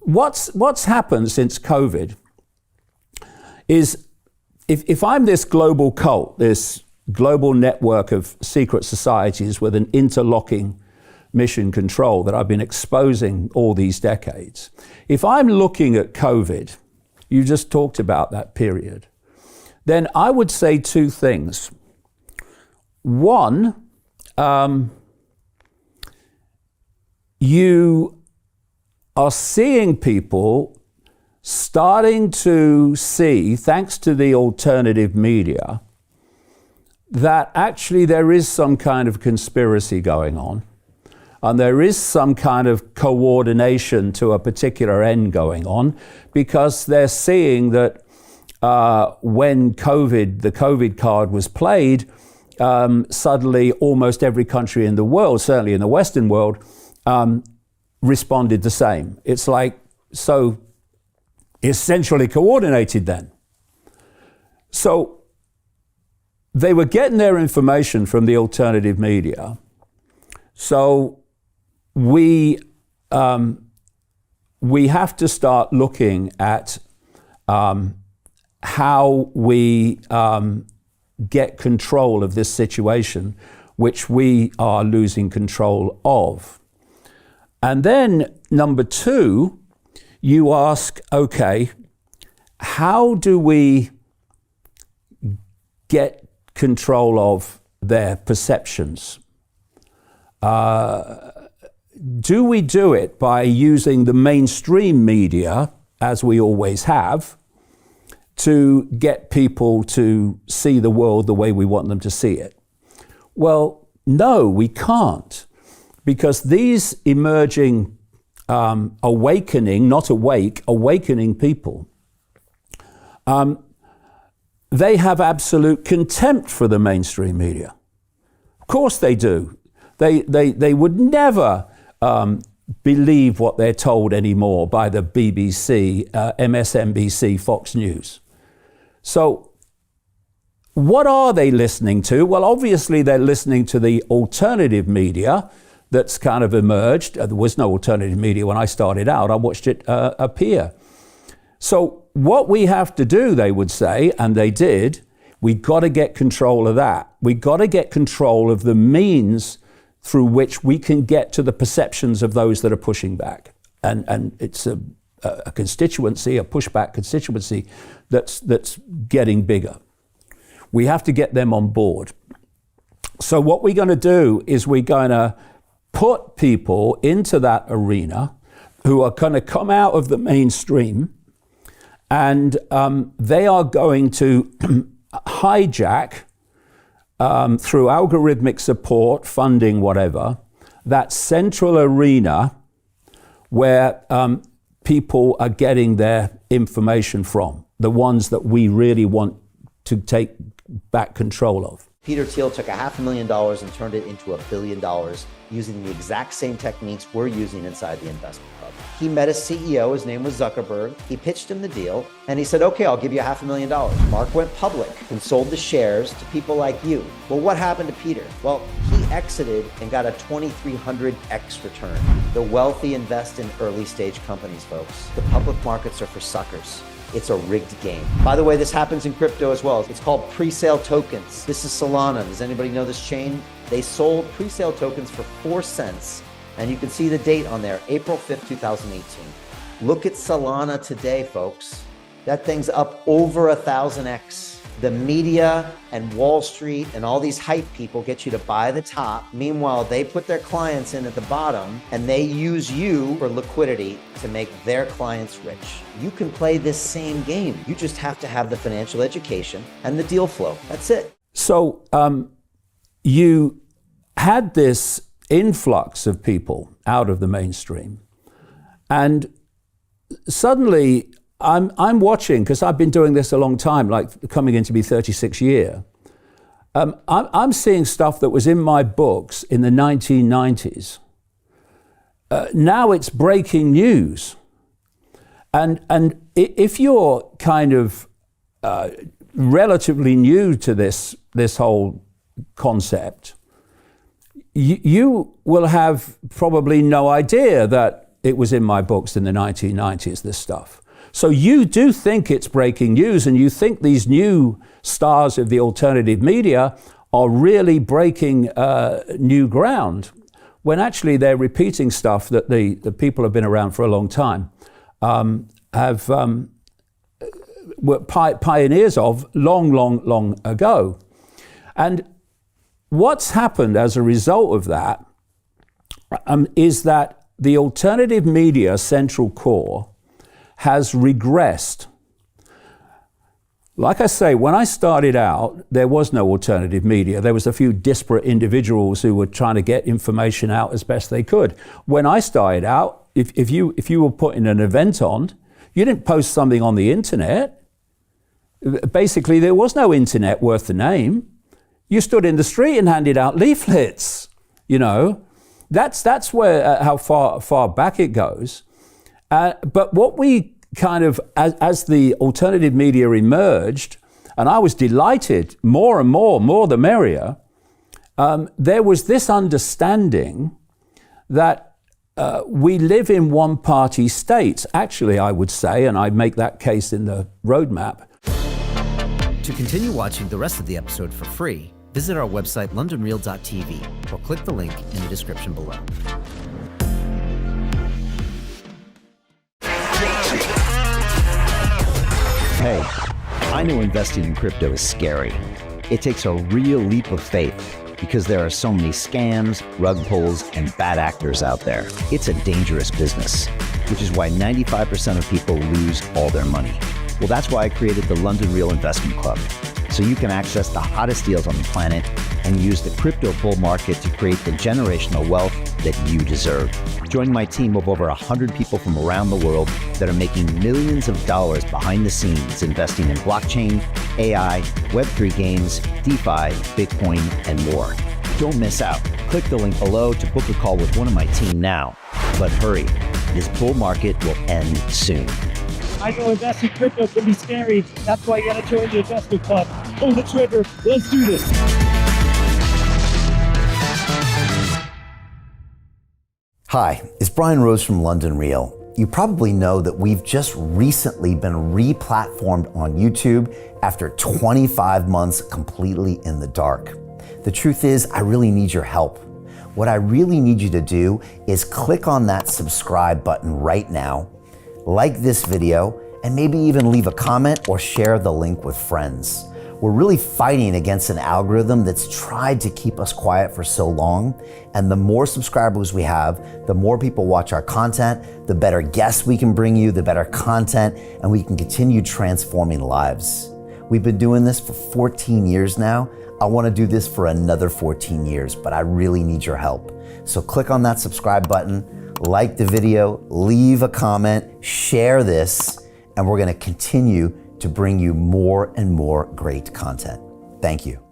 what's happened since COVID is if I'm this global cult, this global network of secret societies with an interlocking mission control that I've been exposing all these decades, if I'm looking at COVID, you just talked about that period, then I would say two things. One, you are seeing people starting to see, thanks to the alternative media, that actually there is some kind of conspiracy going on, and there is some kind of coordination to a particular end going on, because they're seeing that when the COVID card was played, suddenly almost every country in the world, certainly in the Western world, responded the same. It's like so essentially coordinated then. So they were getting their information from the alternative media. So we have to start looking at how we get control of this situation, which we are losing control of. And then number two, you ask, okay, how do we get control of their perceptions? Do we do it by using the mainstream media, as we always have, to get people to see the world the way we want them to see it? Well, no, we can't, because these emerging awakening people, they have absolute contempt for the mainstream media. Of course they do. They would never believe what they're told anymore by the BBC, MSNBC, Fox News. So what are they listening to? Well, obviously they're listening to the alternative media that's kind of emerged. There was no alternative media when I started out. I watched it appear. So what we have to do, they would say, and they did, we've got to get control of that. We've got to get control of the means through which we can get to the perceptions of those that are pushing back. And it's a constituency, a pushback constituency that's getting bigger. We have to get them on board. So what we're going to do is we're going to put people into that arena who are going to come out of the mainstream, and they are going to hijack, through algorithmic support, funding, whatever, that central arena where people are getting their information from, the ones that we really want to take back control of. Peter Thiel took $500,000 and turned it into $1 billion using the exact same techniques we're using inside the investment club. He met a CEO, his name was Zuckerberg. He pitched him the deal and he said, okay, I'll give you $500,000. Mark went public and sold the shares to people like you. Well, what happened to Peter? Well, he exited and got a 2,300x return. The wealthy invest in early stage companies, folks. The public markets are for suckers. It's a rigged game. By the way, this happens in crypto as well. It's called pre-sale tokens. This is Solana. Does anybody know this chain? They sold pre-sale tokens for 4 cents. And you can see the date on there, April 5th, 2018. Look at Solana today, folks. That thing's up over 1,000x. The media and Wall Street and all these hype people get you to buy the top. Meanwhile, they put their clients in at the bottom and they use you for liquidity to make their clients rich. You can play this same game. You just have to have the financial education and the deal flow. That's it. So you had this influx of people out of the mainstream, and suddenly I'm watching, because I've been doing this a long time, like coming into my 36th year. I'm seeing stuff that was in my books in the 1990s. Now it's breaking news. And if you're kind of relatively new to this whole concept, you will have probably no idea that it was in my books in the 1990s, this stuff. So you do think it's breaking news, and you think these new stars of the alternative media are really breaking new ground, when actually they're repeating stuff that the people have been around for a long time, were pioneers of long ago. And what's happened as a result of that is that the alternative media central core has regressed. Like I say, when I started out, there was no alternative media. There was a few disparate individuals who were trying to get information out as best they could. When I started out, if you were putting an event on, you didn't post something on the internet. Basically, there was no internet worth the name. You stood in the street and handed out leaflets. You know, that's where how far back it goes. But what we kind of, as the alternative media emerged, and I was delighted, more and more the merrier, there was this understanding that we live in one-party states. Actually, I would say, and I make that case in the roadmap. To continue watching the rest of the episode for free, visit our website londonreal.tv or click the link in the description below. Hey, I know investing in crypto is scary. It takes a real leap of faith because there are so many scams, rug pulls, and bad actors out there. It's a dangerous business, which is why 95% of people lose all their money. Well, that's why I created the London Real Investment Club, so you can access the hottest deals on the planet and use the crypto bull market to create the generational wealth that you deserve. Join my team of over 100 people from around the world that are making millions of dollars behind the scenes investing in blockchain, AI, Web3 games, DeFi, Bitcoin, and more. Don't miss out. Click the link below to book a call with one of my team now. But hurry, this bull market will end soon. I know investing crypto can be scary. That's why you gotta join the investment club. Pull the trigger. Let's do this. Hi, it's Brian Rose from London Real. You probably know that we've just recently been re-platformed on YouTube after 25 months completely in the dark. The truth is, I really need your help. What I really need you to do is click on that subscribe button right now, like this video, and maybe even leave a comment or share the link with friends. We're really fighting against an algorithm that's tried to keep us quiet for so long, and the more subscribers we have, the more people watch our content, the better guests we can bring you, the better content, and we can continue transforming lives. We've been doing this for 14 years now. I want to do this for another 14 years, but I really need your help. So click on that subscribe button, like the video, leave a comment, share this, and we're going to continue to bring you more and more great content. Thank you.